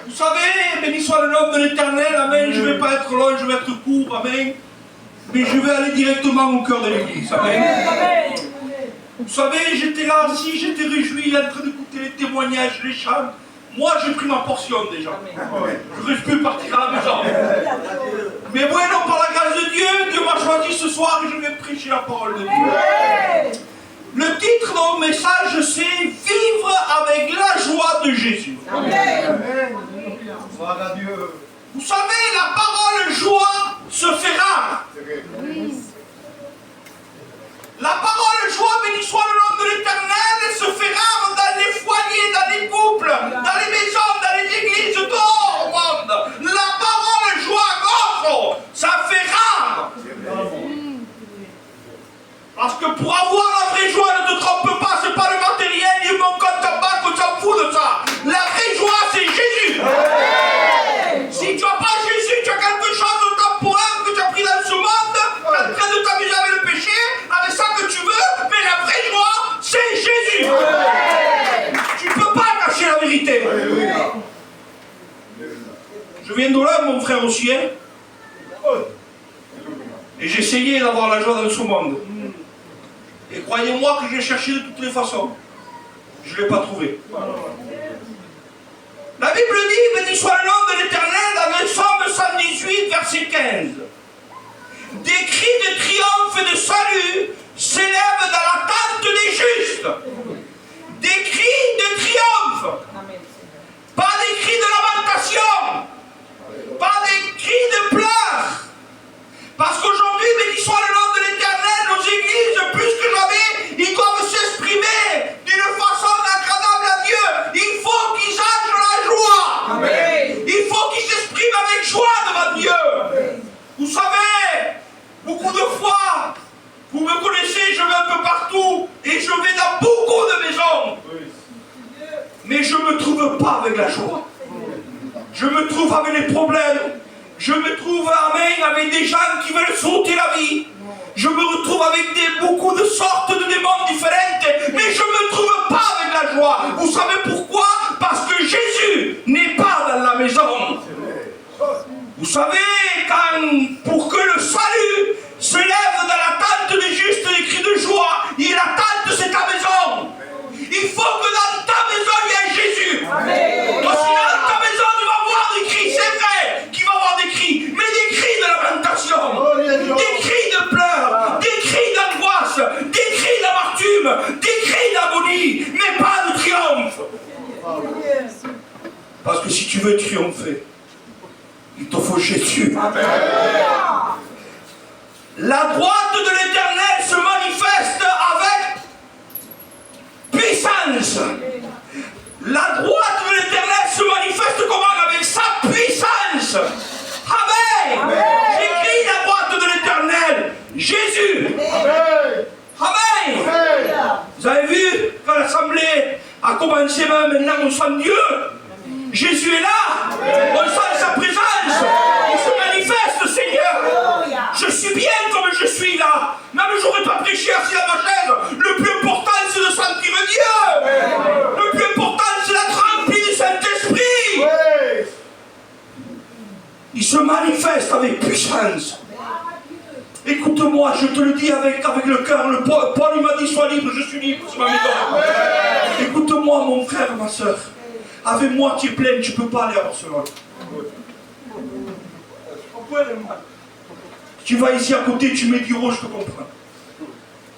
Vous savez, béni soit le nom de l'Éternel, amen, je ne vais pas être long, je vais être court, amen. Mais je vais aller directement au cœur de l'église, amen. Vous savez, j'étais là assis, j'étais réjoui, en train d'écouter les témoignages, les chants. Moi, j'ai pris ma portion déjà. Je ne reste plus partir à la maison. Mais bueno, par la grâce de Dieu, Dieu m'a choisi ce soir et je vais prêcher la parole de Dieu. Le titre de mon message, c'est « Vivre avec la joie de Jésus ». Vous savez, la parole « joie » se fait rare. La parole « joie », béni soit le nom de l'Éternel, se fait rare dans les foyers, dans les couples, dans les maisons, dans les églises, tout au monde. La parole « joie » gozo, ça fait rare. Parce que pour avoir la vraie joie, ne te trompe pas, c'est pas le matériel, ni mon compte en banque, on s'en fout de ça. La vraie joie, c'est Jésus. Si tu n'as pas Jésus, tu as quelque chose de temporaire que tu as pris dans ce monde, tu es en train de t'amuser avec le péché, avec ça que tu veux, mais la vraie joie, c'est Jésus. Tu ne peux pas cacher la vérité. Je viens de là, mon frère aussi, hein. Et j'ai essayé d'avoir la joie dans ce monde. Et croyez-moi que j'ai cherché de toutes les façons. Je ne l'ai pas trouvé. La Bible dit, béni soit le nom de l'Éternel, dans le Psaume 118, verset 15. Des cris de triomphe et de salut s'élèvent dans la tente des justes. Des cris de triomphe. Pas des cris de lamentation. Pas des cris de pleurs. Parce qu'aujourd'hui, béni soit le nom de l'Éternel, nos églises, plus que jamais, ils doivent s'exprimer d'une façon agréable à Dieu. Il faut qu'ils aient la joie. Amen. Il faut qu'ils s'expriment avec joie devant Dieu. Amen. Vous savez, beaucoup de fois, vous me connaissez, je vais un peu partout et je vais dans beaucoup de maisons. Mais je ne me trouve pas avec la joie. Je me trouve avec les problèmes. Je me trouve, amen, avec des gens qui veulent sauter la vie. Je me retrouve avec beaucoup de sortes de démons différentes, mais je ne me trouve pas avec la joie. Vous savez pourquoi? Parce que Jésus n'est pas dans la maison. Vous savez, pour que le salut se lève dans la tente des justes des cris de joie, la tente c'est ta maison. Il faut que dans ta maison il y ait Jésus. Amen. Parce que dans ta maison tu vas avoir des cris, c'est vrai qu'il va y avoir des cris, mais des cris de lamentation, des cris de pleurs, des cris d'angoisse, des cris d'amertume, des cris d'agonie, mais pas de triomphe. Parce que si tu veux triompher, il te faut Jésus. Amen. La droite de l'Éternel se manifeste avec puissance. La droite de l'Éternel se manifeste comment? Avec sa puissance. Amen. Amen. J'écris la droite de l'Éternel. Jésus. Amen. Amen. Amen. Vous avez vu quand l'assemblée a commencé, maintenant on sent Dieu. Jésus est là. Amen. On sent sa présence. Amen. Il se manifeste, Seigneur. Je suis bien comme je suis là. Même je n'aurais pas prêché assis à ma chaise. Le plus important, c'est de sentir Dieu. Amen. Le plus important, c'est d'être rempli du Saint-Esprit. Amen. Il se manifeste avec puissance. Écoute-moi, je te le dis avec le cœur. Paul il m'a dit, sois libre, je suis libre, c'est ma maison. Écoute-moi, mon frère, ma soeur. Avec moi, tu es pleine, tu ne peux pas aller à Barcelone. Tu vas ici à côté, tu me dis, oh, je te comprends.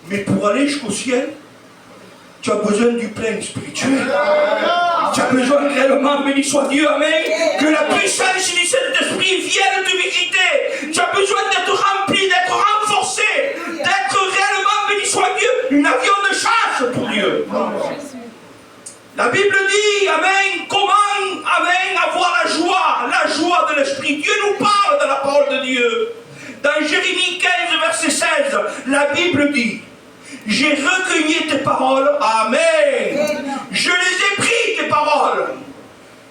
Mais pour aller jusqu'au ciel, tu as besoin du plein spirituel. Tu as besoin réellement, béni soit Dieu, amen, que la puissance du Saint-Esprit vienne te visiter. Tu as besoin d'être rempli, d'être renforcé, d'être réellement, béni soit Dieu, une avion de chasse pour Dieu. La Bible dit, amen, comment, amen, avoir la joie de l'Esprit. Dieu nous parle de la parole de Dieu. Dans Jérémie 15, verset 16, la Bible dit, j'ai recueilli tes paroles, amen. Je les ai pris, tes paroles.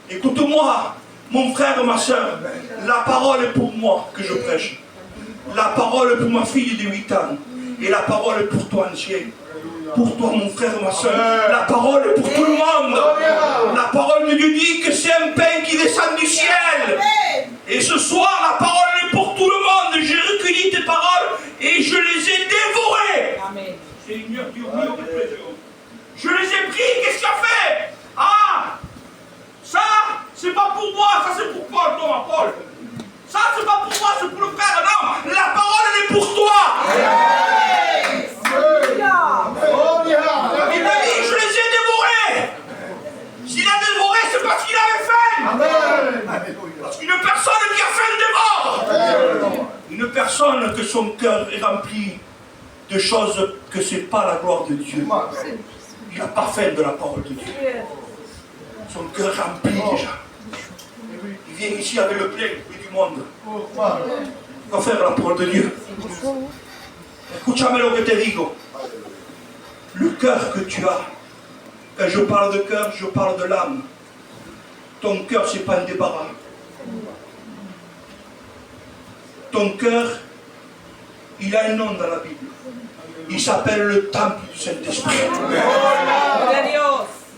Écoute-moi, mon frère, ma soeur, la parole est pour moi que je prêche. La parole est pour ma fille de 8 ans. Et la parole est pour toi, ancien. Pour toi, mon frère, ma soeur. La parole est pour tout le monde. La parole de Dieu dit que c'est un pain qui descend du ciel. Et ce soir, la parole est pour tout le monde. J'ai recueilli tes paroles et je les ai dévorées. Amen. Seigneur Dieu mio, que précieux. Je les ai pris, qu'est-ce qu'il a fait? Ah, ça, c'est pas pour moi, ça c'est pour Paul, Thomas, Paul. Ça, c'est pas pour moi, c'est pour le frère. Non, la parole, elle est pour toi. Il m'a dit, je les ai dévorés. S'il a dévoré, c'est parce qu'il avait faim. Parce qu'une personne qui a faim dévore. Une personne que son cœur est rempli de choses que c'est pas la gloire de Dieu. Il n'a pas faim de la parole de Dieu. Son cœur rempli déjà. Il vient ici avec le plein du monde. Il va faire la parole de Dieu. Escúchame lo que te digo. Le cœur que tu as, quand je parle de cœur, je parle de l'âme. Ton cœur, ce n'est pas un débarras. Ton cœur, il a un nom dans la Bible. Il s'appelle le temple du Saint-Esprit.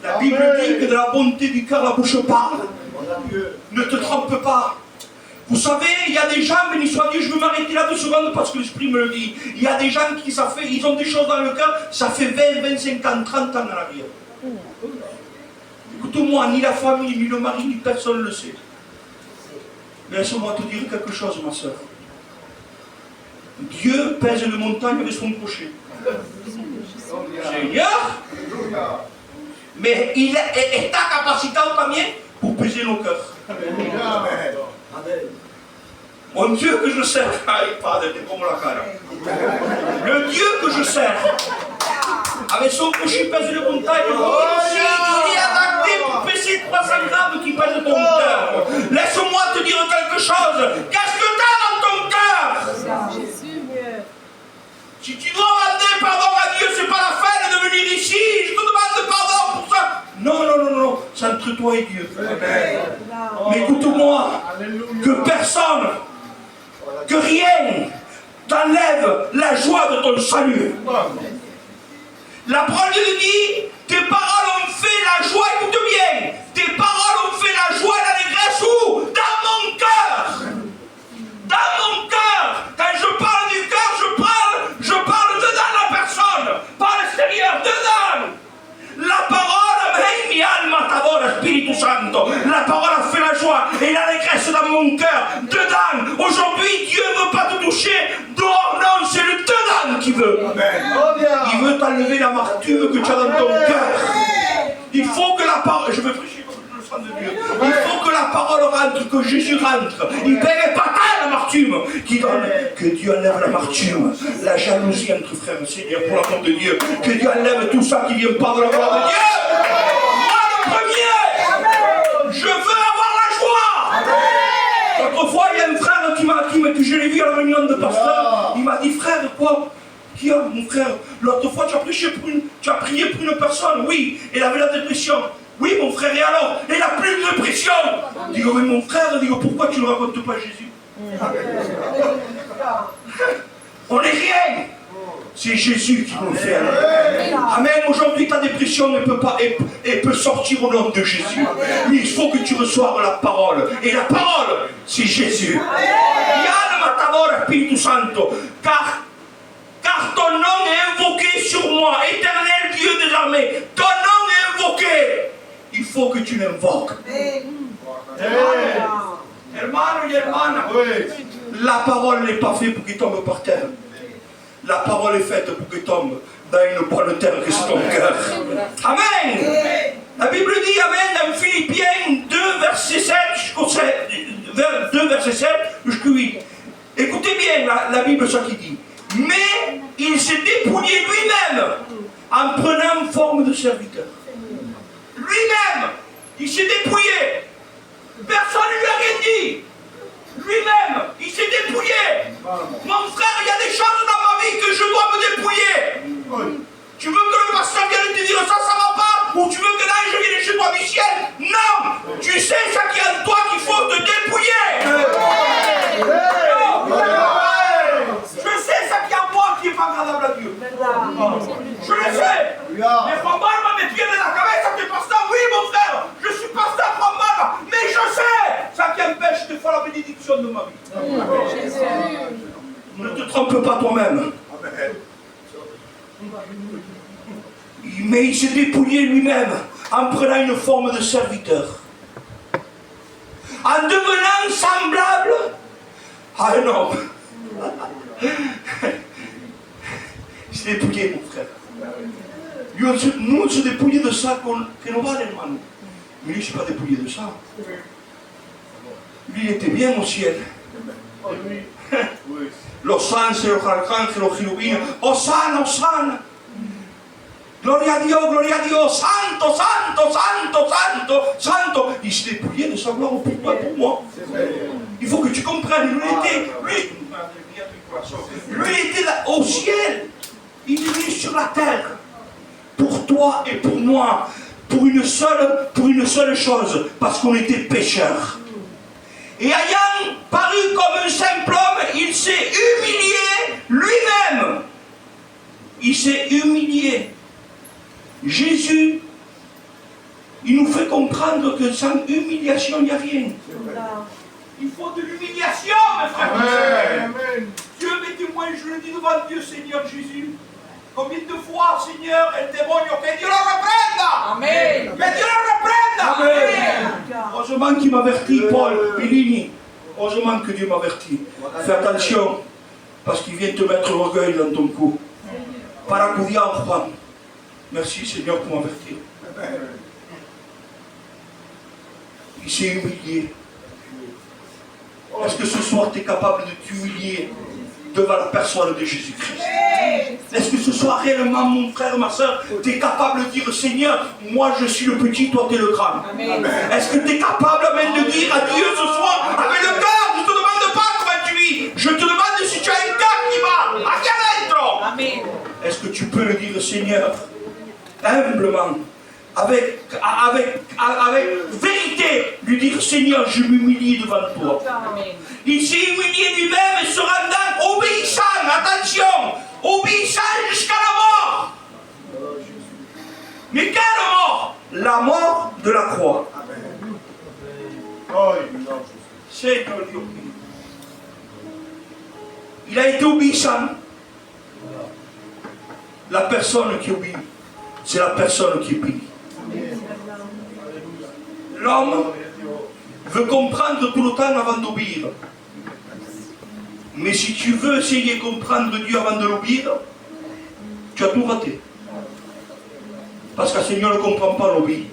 La Bible dit que de la bonté du cœur, la bouche parle. Ne te trompe pas. Vous savez, il y a des gens, béni soit Dieu, je veux m'arrêter là 2 secondes parce que l'Esprit me le dit. Il y a des gens qui, ils ont des choses dans le cœur, ça fait 20, 25 ans, 30 ans dans la vie. Écoute-moi, ni la famille, ni le mari, ni personne ne le sait. Mais laisse-moi te dire quelque chose, ma soeur. Dieu pèse les montagnes avec son crochet. Seigneur, mais il est capacitado también pour peser nos cœurs. Mon Dieu que je sers, le Dieu que je sers, avec son crochet pèse les montagnes, il est adapté pour peser 300 grammes qui pèsent ton cœur. Laisse-moi te dire quelque chose. Qu'est-ce que tu as dans ton cœur? Si tu dois demander pardon à Dieu, c'est pas la peine de venir ici. Je te demande pardon pour ça. Non, non, non, non. C'est entre toi et Dieu. Mais écoute-moi, que personne, que rien t'enlève la joie de ton salut. La parole de Dieu dit, tes paroles ont fait la joie, écoute bien, tes paroles ont fait la joie et l'allégresse où? Dans mon cœur. Dans mon cœur. Quand je parle du cœur, je parle dedans la personne, pas à l'extérieur, dedans. La parole, amen, mi alma t'adore, Spiritu Santo. La parole a fait la joie et l'allégresse dans mon cœur, dedans. Aujourd'hui, Dieu ne veut pas te toucher dehors, non, c'est le dedans qui veut. Il veut t'enlever l'amertume que tu as dans ton cœur. Il faut que la parole, je vais prêcher comme le sang de Dieu. Il faut que la parole rentre, que Jésus rentre. Il paye pas l'amertume qui donne. Que Dieu enlève l'amertume, la jalousie entre frères et sœurs, pour l'amour de Dieu. Que Dieu enlève tout ça qui vient pas de la gloire de Dieu. Moi le premier, je veux avoir la joie. L'autre fois, il y a un frère que je l'ai vu à la réunion de pasteur. Il m'a dit, frère, quoi? Qui a, mon frère? L'autre fois, tu as prié pour une personne, oui, elle avait la dépression. Oui, mon frère, et alors? Elle n'a plus de dépression. Je dis, mais mon frère, pourquoi tu ne racontes pas Jésus? On n'est rien. C'est Jésus qui nous fait. Amen. Aujourd'hui, ta dépression ne peut pas, elle peut sortir au nom de Jésus. Mais il faut que tu reçoives la parole. Et la parole, c'est Jésus. Yalma Tavor Spiritu Santo. Car ton nom est invoqué sur moi, éternel Dieu des armées. Ton nom est invoqué. Il faut que tu l'invoques. Hermano et hermana, la parole n'est pas faite pour qu'il tombe par terre. La parole est faite pour qu'il tombe dans une bonne terre que c'est ton cœur. Amen. La Bible dit, amen, dans Philippiens 2, verset 7 jusqu'au 7, 2, verset 7 jusqu'au 8. Écoutez bien la Bible, ce qu'il dit. Mais il s'est dépouillé lui-même en prenant forme de serviteur. Lui-même, il s'est dépouillé. Personne ne lui a rien dit. Lui-même, il s'est dépouillé. Mon frère, il y a des choses dans ma vie que je dois me dépouiller. Tu veux que le pasteur vienne te dire ça va pas? Ou tu veux que l'ange vienne chez toi du ciel? Non. Tu sais ce qu'il y a de toi qu'il faut te dépouiller. Je sais ce qu'il y a en moi qui n'est pas agradable à Dieu. Je le sais. Mais Juan Barba me tiene la cabeza que pasteur. Oui, mon frère, je suis pasteur Juan Barba. Mais je sais ce bénédiction de ma vie. Ne te trompe pas toi-même. Mais il s'est dépouillé lui-même en prenant une forme de serviteur. En devenant semblable à un homme. Il s'est dépouillé, mon frère. Nous, on se dépouille de ça que nous valons, hermano. Mais lui, il ne s'est pas dépouillé de ça. Lui, il était bien au ciel. Los ángeles, los arcángeles, los querubines. Osana, Osana. Gloria a Dios, santo, santo, santo, santo, santo. Il s'est dépouillé de sa gloire pour toi, pour moi. Il faut que tu comprennes. Lui était là, au ciel. Il est venu sur la terre. Pour toi et pour moi. Pour une seule chose. Parce qu'on était pécheurs. Et ayant paru comme un simple homme, il s'est humilié lui-même. Il s'est humilié. Jésus, il nous fait comprendre que sans humiliation, il n'y a rien. Il faut de l'humiliation, mes frères. Amen. Dieu m'est témoin, je le dis devant Dieu, Seigneur Jésus. Combien de fois, Seigneur, el demonio, que Dieu le reprenda. Amen. Que Dieu le reprenda. Amen. Heureusement qu'il m'avertit, Paul Pellini. Heureusement que Dieu m'avertit. Fais attention, parce qu'il vient te mettre l'orgueil dans ton cou. Paracudia en Juan. Merci Seigneur pour m'avertir. Il s'est humilié. Est-ce que ce soir tu es capable de t'humilier devant la personne de Jésus-Christ? Est-ce que ce soir réellement, mon frère, ma soeur, tu es capable de dire Seigneur, moi je suis le petit, toi tu es le grand? Est-ce que tu es capable même de dire à Dieu ce soir, avec le cœur, je ne te demande pas comment tu vis, je te demande si tu as un cœur qui va, à quel être? Est-ce que tu peux le dire Seigneur, humblement, avec vérité, lui dire Seigneur, je m'humilie devant toi. Amen. Il s'est humilié lui-même et se rendant obéissant, attention, obéissant jusqu'à la mort. Mais quelle mort? La mort de la croix. Seigneur Dieu. Il a été obéissant. La personne qui obéit, c'est la personne qui est bénie. L'homme veut comprendre tout le temps avant d'obéir. Mais si tu veux essayer de comprendre Dieu avant de l'obéir, tu as tout raté. Parce que le Seigneur ne comprend pas l'obéir.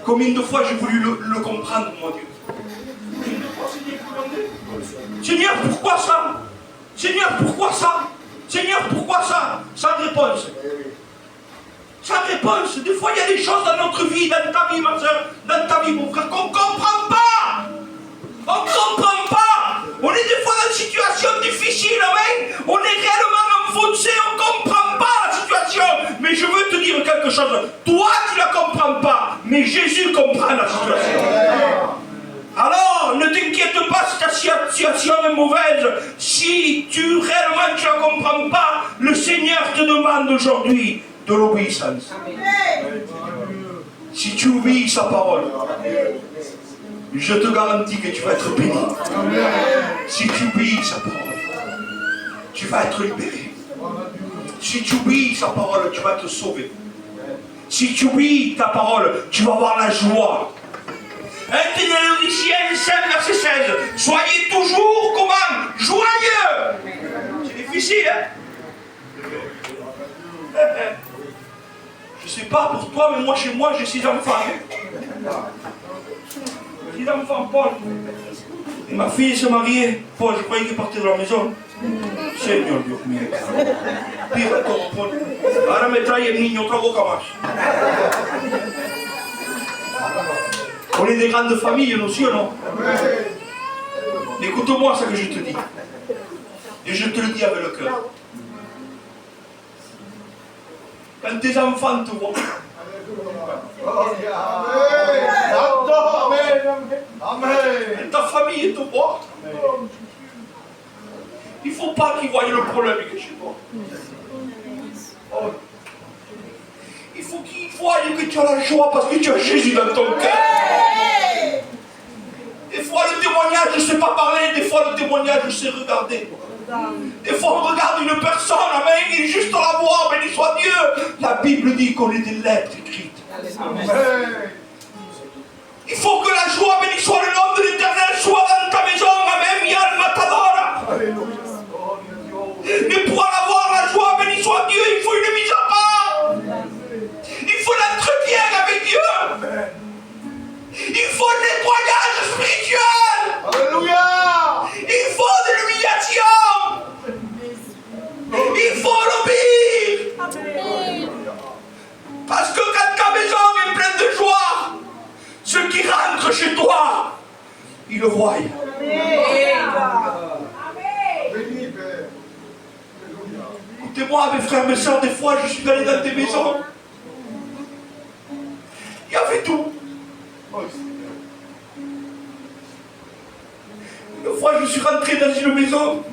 Combien de fois j'ai voulu le comprendre, moi Dieu? Combien de fois Seigneur, pourquoi ça? Seigneur, pourquoi ça? Seigneur, pourquoi ça? Sans réponse. Sans réponse. Des fois, il y a des choses dans notre vie, dans ta vie, ma soeur, dans ta vie, mon frère, qu'on ne comprend pas. On ne comprend pas. On est des fois dans une situation difficile, amen. On est réellement enfoncé, on ne comprend pas la situation. Mais je veux te dire quelque chose. Toi, tu ne la comprends pas, mais Jésus comprend la situation. Alors, ne t'inquiète pas si ta situation est mauvaise. Si réellement tu ne la comprends pas, le Seigneur te demande aujourd'hui de l'obéissance. Si tu obéis sa parole, je te garantis que tu vas être béni. Si tu obéis sa parole, tu vas être libéré. Si tu obéis sa parole, tu vas être sauvé. Si tu obéis ta parole, tu vas avoir la joie. 1 Thessaloniciens 5, verset 16. Soyez toujours comment? Joyeux. C'est difficile, hein? Je ne sais pas pour toi, mais moi chez moi j'ai 6 enfants. 6 enfants, Paul. Et ma fille s'est mariée. Paul, je croyais qu'il partait de la maison. Seigneur Dios mío. Pire todo, Paul. Ahora me trae el niño otra boca más. On est des grandes familles, nous aussi, non? Écoute-moi ce que je te dis. Et je te le dis avec le cœur. Quand tes enfants te voient, quand ta famille te voit, il ne faut pas qu'ils voient le problème que chez toi. Il faut qu'ils voient que tu as la joie parce que tu as Jésus dans ton cœur. sais pas parler, des fois le témoignage, je sais regarder. Des fois on regarde une personne, amen, il est juste dans la voix, béni soit Dieu. La Bible dit qu'on est des lettres écrites. Amen. Il faut que la joie, béni soit le nom de l'Éternel, soit dans ta maison, amen, Yal Matadora. Mais pour avoir la joie, béni soit Dieu, il faut une mise à part. Il faut l'entretien avec Dieu. Il faut le nettoyage spirituel. Alléluia. Il faut de l'humiliation. Il faut l'obéir. Parce que quand ta maison est pleine de joie, ceux qui rentrent chez toi, ils le voient. Écoutez-moi, mes frères, mes soeurs, des fois je suis allé dans des maisons. Il y avait tout. Une fois, je suis rentré dans une maison.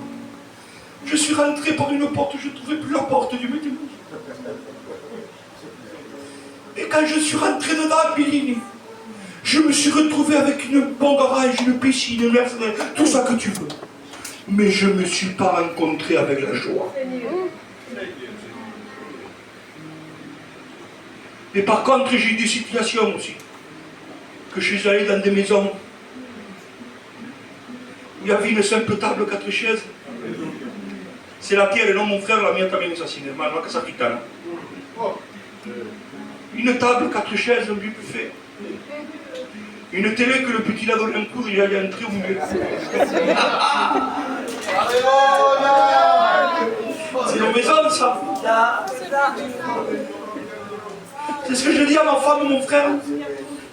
Je suis rentré par une porte, je ne trouvais plus la porte du métier. Et quand je suis rentré dedans, Billy, je me suis retrouvé avec une bon garage, une piscine, une Mercedes, tout ça que tu veux. Mais je ne me suis pas rencontré avec la joie. Mais par contre, j'ai eu des situations aussi. Que je suis allé dans des maisons où il y avait une simple table, 4 chaises. C'est la tienne, non mon frère, la mienne también es así, hermano, que ça pitana. Une table, 4 chaises, un buffet. Une télé que le petit l'a donné un coup, il est entré au milieu. C'est nos maisons, ça. C'est ce que je dis à ma femme, mon frère.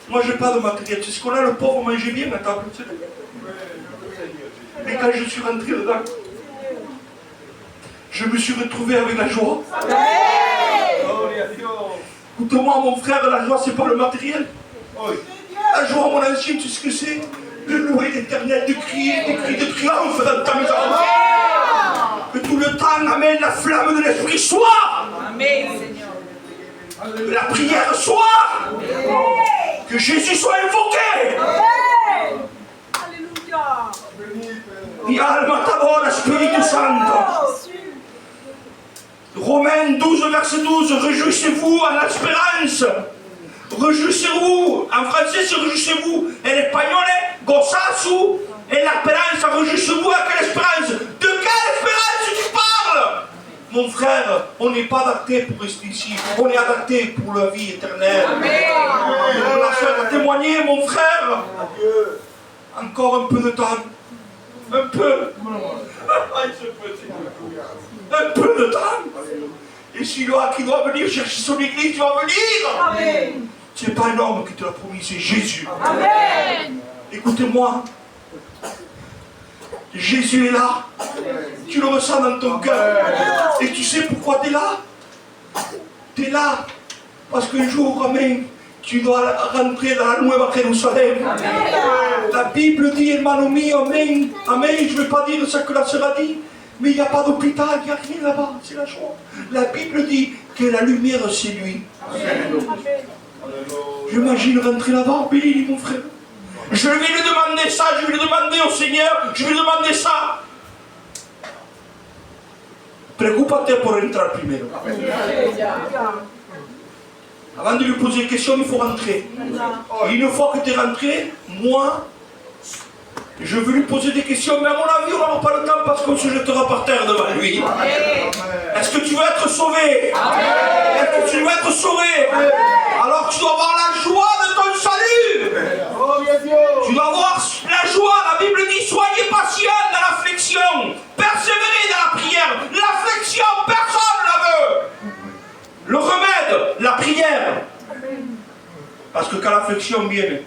Moi, je n'ai pas de matériel. C'est ce qu'on a, le pauvre mangeait bien ma table. Mais quand je suis rentré dedans, je me suis retrouvé avec la joie. Écoute-moi, mon frère, la joie, c'est pas le matériel. La joie, mon ancien, tu sais ce que c'est? De louer l'Éternel, de crier des cris de triomphe dans ta maison. Que tout le temps, amène la flamme de l'Esprit soit. Amen, Seigneur. Que la prière soit. Que Jésus soit invoqué. Alléluia. Mi alma t'adore, Spiritu Santo. Romains 12, verset 12. Réjouissez-vous en l'espérance. Réjouissez-vous. En français, c'est réjouissez-vous. En espagnol, gozasu. En l'espérance, réjouissez-vous avec l'espérance. De quelle espérance tu parles? Mon frère, on n'est pas adapté pour rester ici. On est adapté pour la vie éternelle. Amen. La soeur a témoigné, mon frère. Encore un peu de temps. Un peu. Un peu de temps. Et si qui doit venir chercher son église, tu vas venir. Amen. Ce n'est pas un homme qui te l'a promis, c'est Jésus. Amen. Écoutez-moi. Jésus est là. Tu le ressens dans ton cœur. Et tu sais pourquoi tu es là? Tu es là parce qu'un jour, amen, tu dois rentrer dans la Nueva Jérusalem. La Bible dit, hermano mio, amen, amen, je ne vais pas dire ce que la sœur a dit, mais il n'y a pas d'hôpital, il n'y a rien là-bas, c'est la joie. La Bible dit que la lumière, c'est lui. J'imagine rentrer là-bas, Billy, mon frère. Je vais lui demander ça, je vais lui demander au Seigneur, je vais lui demander ça. Préoccupate pour entrer primero. Avant de lui poser une question, il faut rentrer. Et une fois que tu es rentré, moi, je veux lui poser des questions, mais à mon avis, on n'aura pas le temps parce qu'on se jettera par terre devant lui. Est-ce que tu veux être sauvé? Est-ce que tu veux être sauvé? Alors tu dois avoir la joie de ton salut. Tu dois avoir la joie. La Bible dit, soyez patients dans l'affliction. Persévérez dans la prière. L'affliction, personne ne la veut. Le remède, la prière. Parce que quand l'affliction vient,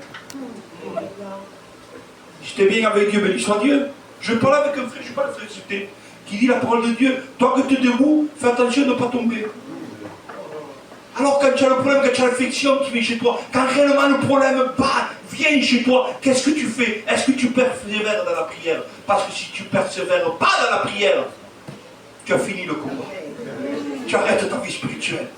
j'étais bien avec Dieu, béni soit Dieu. Je parle avec un frère, je ne suis pas le frère cité, qui dit la parole de Dieu. Toi que tu es debout, fais attention de ne pas tomber. Alors quand tu as le problème, quand tu as l'affliction qui vient chez toi, quand réellement le problème vient chez toi, qu'est-ce que tu fais? Est-ce que tu persévères dans la prière? Parce que si tu ne persévères pas dans la prière, tu as fini le combat. Tu arrêtes ta vie spirituelle.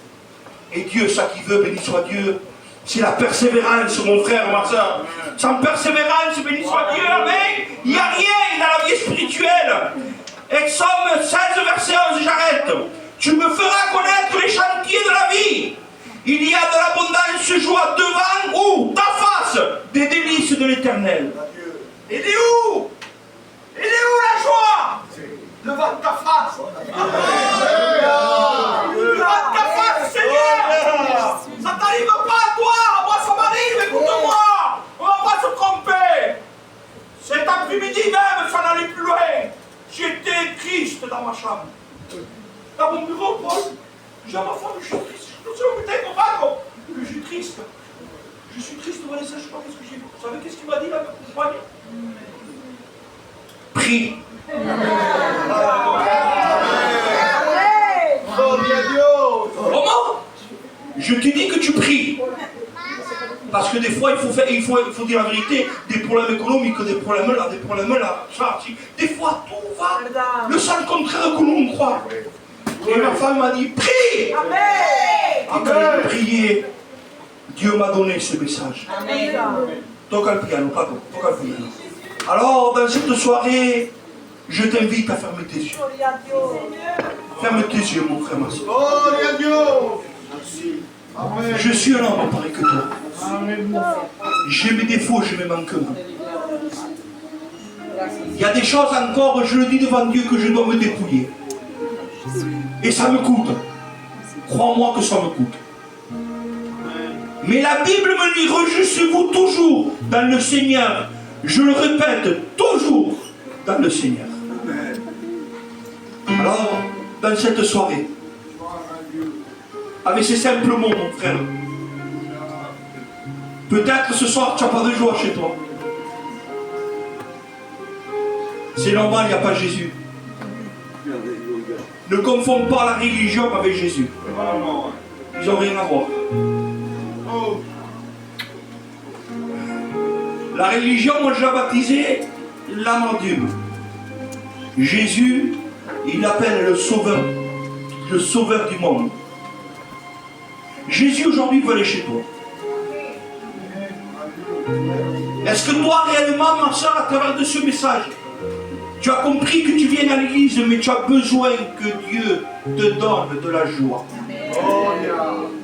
Et Dieu, ça qui veut, béni soit Dieu, C'est la persévérance, mon frère, ma soeur. Sans persévérance, béni soit Dieu, amen. Il n'y a rien dans la vie spirituelle. Exode 16, verset 11, j'arrête. Tu me feras connaître les chantiers de la vie. Il y a de l'abondance joie devant ou ta face des délices de l'Éternel. Il est où? Il est où la joie? Devant ta face. Devant ta face, Seigneur. Ça t'arrive pas à toi. Moi, ça m'arrive, écoute-moi. On va pas se tromper. Cet après-midi même, ça n'allait plus loin. J'étais triste dans ma chambre. Dans mon bureau, Paul, j'ai ma femme, je suis triste. Je suis triste. Je suis triste, voilà, ça, je sais pas qu'est-ce que j'ai vu. Vous savez qu'est-ce qu'il m'a dit là, ma compagne? Prie. Comment? Je te dis que tu pries. Parce que des fois, il faut dire la vérité, des problèmes économiques, des problèmes là, ça, des fois, tout va le sens contraire que nous on croit. Et ma femme m'a dit, prie. Amen. Et quand j'ai prié, Dieu m'a donné ce message. Amen. Toca le piano, pardon, toca le piano. Alors, dans cette soirée, je t'invite à fermer tes yeux. Ferme tes yeux, mon frère, ma soeur. Je suis un homme pareil que toi. J'ai mes défauts, j'ai mes manquements. Il y a des choses encore, je le dis devant Dieu, que je dois me dépouiller. Et ça me coûte. Crois-moi que ça me coûte. Mais la Bible me dit, réjouissez-vous toujours dans le Seigneur. Je le répète, toujours dans le Seigneur. Alors, dans cette soirée, avec ces simples mots, mon frère, peut-être ce soir tu n'as pas de joie chez toi. C'est normal, il n'y a pas Jésus. Ne confonds pas la religion avec Jésus. Ils n'ont rien à voir. La religion, moi je l'ai baptisée l'amertume. Jésus, il l'appelle le sauveur du monde. Jésus aujourd'hui veut aller chez toi. Est-ce que toi réellement, ma soeur, à travers de ce message, tu as compris que tu viens à l'église, mais tu as besoin que Dieu te donne de la joie.